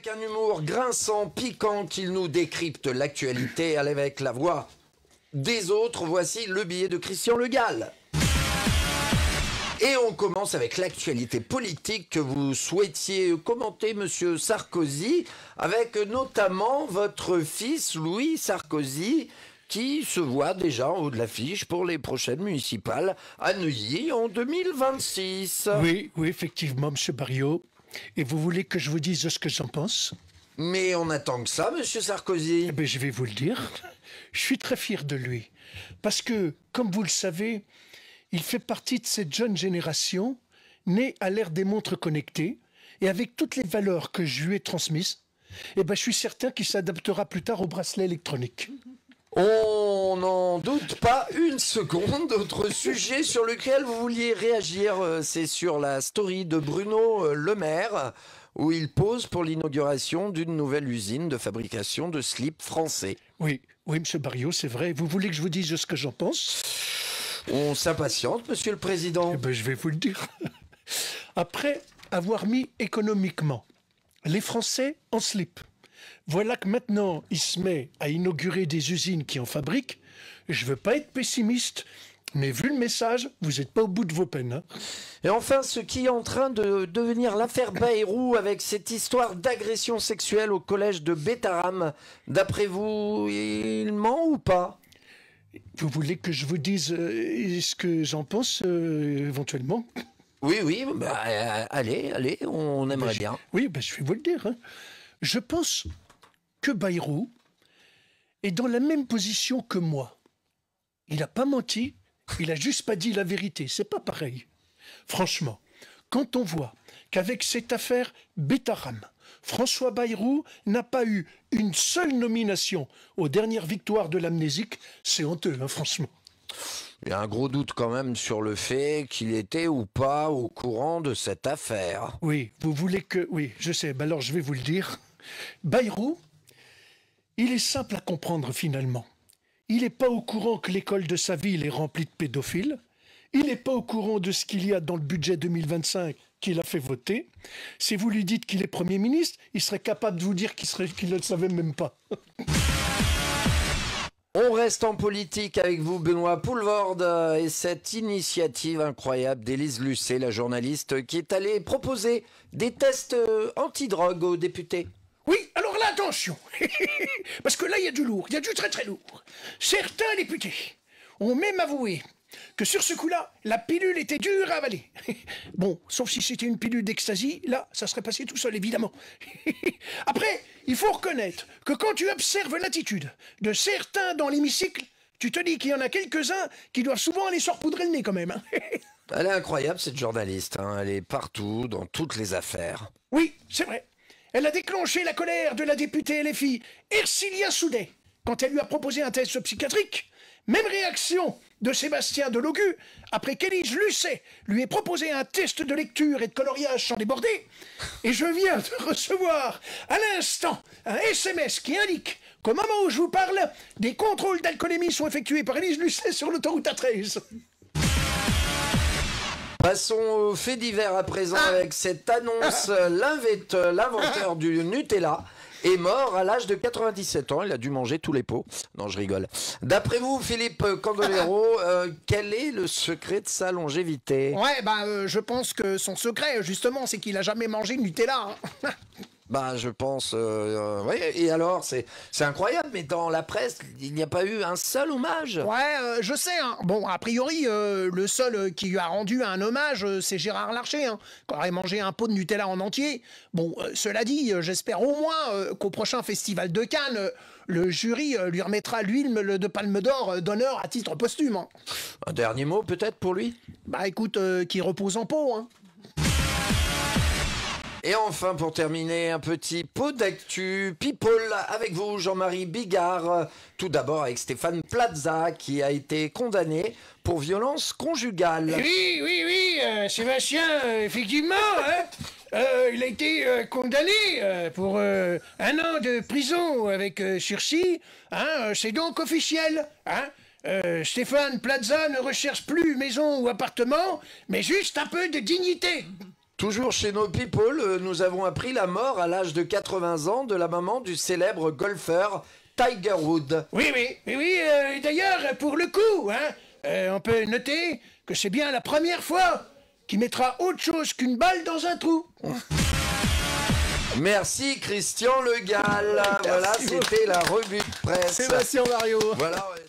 Avec un humour grinçant, piquant, qu'il nous décrypte l'actualité avec la voix des autres, voici le billet de Christian Le Gall. Et on commence avec l'actualité politique que vous souhaitiez commenter, monsieur Sarkozy, avec notamment votre fils Louis Sarkozy, qui se voit déjà en haut de l'affiche pour les prochaines municipales à Neuilly en 2026. Oui, effectivement, monsieur Barriot. Et vous voulez que je vous dise ce que j'en pense? Mais on attend que ça, monsieur Sarkozy. Eh bien, je vais vous le dire. Je suis très fier de lui. Parce que, comme vous le savez, il fait partie de cette jeune génération née à l'ère des montres connectées et avec toutes les valeurs que je lui ai transmises, eh ben, je suis certain qu'il s'adaptera plus tard au bracelet électronique. On n'en doute pas une seconde. Autre sujet sur lequel vous vouliez réagir, c'est sur la story de Bruno Le Maire, où il pose pour l'inauguration d'une nouvelle usine de fabrication de slips français. Oui, monsieur Barriot, c'est vrai. Vous voulez que je vous dise ce que j'en pense? On s'impatiente, monsieur le Président. Eh ben, je vais vous le dire. Après avoir mis économiquement les Français en slip, voilà que maintenant, il se met à inaugurer des usines qui en fabriquent. Je veux pas être pessimiste, mais vu le message, vous n'êtes pas au bout de vos peines. Hein. Et enfin, ce qui est en train de devenir l'affaire Bayrou avec cette histoire d'agression sexuelle au collège de Bétarame, d'après vous, il ment ou pas? Vous voulez que je vous dise ce que j'en pense éventuellement? Oui, bah, allez, on aimerait bien. Oui, je vais vous le dire. Hein. Je pense que Bayrou est dans la même position que moi. Il n'a pas menti, il a juste pas dit la vérité. C'est pas pareil. Franchement, quand on voit qu'avec cette affaire Bétarame, François Bayrou n'a pas eu une seule nomination aux dernières victoires de l'amnésique, c'est honteux, hein, franchement. Il y a un gros doute quand même sur le fait qu'il était ou pas au courant de cette affaire. Oui, vous voulez que... Oui, je sais, alors je vais vous le dire. Bayrou, il est simple à comprendre finalement. Il n'est pas au courant que l'école de sa ville est remplie de pédophiles. Il n'est pas au courant de ce qu'il y a dans le budget 2025 qu'il a fait voter. Si vous lui dites qu'il est Premier ministre, il serait capable de vous dire qu'il ne le savait même pas. On reste en politique avec vous, Benoît Poelvoorde, et cette initiative incroyable d'Élise Lucet, la journaliste, qui est allée proposer des tests antidrogue aux députés. Oui, alors là, attention, parce que là, il y a du lourd, il y a du très très lourd. Certains députés ont même avoué que sur ce coup-là, la pilule était dure à avaler. Bon, sauf si c'était une pilule d'ecstasy, là, ça serait passé tout seul, évidemment. Après, il faut reconnaître que quand tu observes l'attitude de certains dans l'hémicycle, tu te dis qu'il y en a quelques-uns qui doivent souvent aller se repoudrer le nez quand même. Elle est incroyable, cette journaliste, hein. Elle est partout, dans toutes les affaires. Oui, c'est vrai. Elle a déclenché la colère de la députée LFI, Ercilia Soudet, quand elle lui a proposé un test psychiatrique. Même réaction de Sébastien Delogu, après qu'Élise Lucet lui ait proposé un test de lecture et de coloriage sans déborder. Et je viens de recevoir à l'instant un SMS qui indique qu'au moment où je vous parle, des contrôles d'alcoolémie sont effectués par Élise Lucet sur l'autoroute A13. Passons aux faits divers à présent avec cette annonce. L'inventeur du Nutella est mort à l'âge de 97 ans. Il a dû manger tous les pots. Non, je rigole. D'après vous, Philippe Candelero, quel est le secret de sa longévité? Ouais, je pense que son secret, justement, c'est qu'il a jamais mangé de Nutella. Hein. Bah, je pense... oui, et alors, c'est incroyable, mais dans la presse, il n'y a pas eu un seul hommage. Ouais, je sais. Hein. Bon, a priori, le seul qui lui a rendu un hommage, c'est Gérard Larcher, hein, qui aurait mangé un pot de Nutella en entier. Bon, cela dit, j'espère au moins qu'au prochain festival de Cannes, le jury lui remettra l'huile de Palme d'Or d'honneur à titre posthume. Hein. Un dernier mot, peut-être, pour lui? Bah, écoute, qu'il repose en peau, hein. Et enfin, pour terminer, un petit pot d'actu people avec vous, Jean-Marie Bigard. Tout d'abord avec Stéphane Plaza, qui a été condamné pour violence conjugale. Oui, Sébastien, effectivement, hein, il a été condamné pour 1 an de prison avec sursis. Hein, c'est donc officiel. Hein. Stéphane Plaza ne recherche plus maison ou appartement, mais juste un peu de dignité. Toujours chez nos people, nous avons appris la mort à l'âge de 80 ans de la maman du célèbre golfeur Tiger Woods. Oui. D'ailleurs, pour le coup, on peut noter que c'est bien la première fois qu'il mettra autre chose qu'une balle dans un trou. Merci Christian Le Gall. Voilà, c'était la revue de presse. Sébastien Mario. Voilà. Ouais.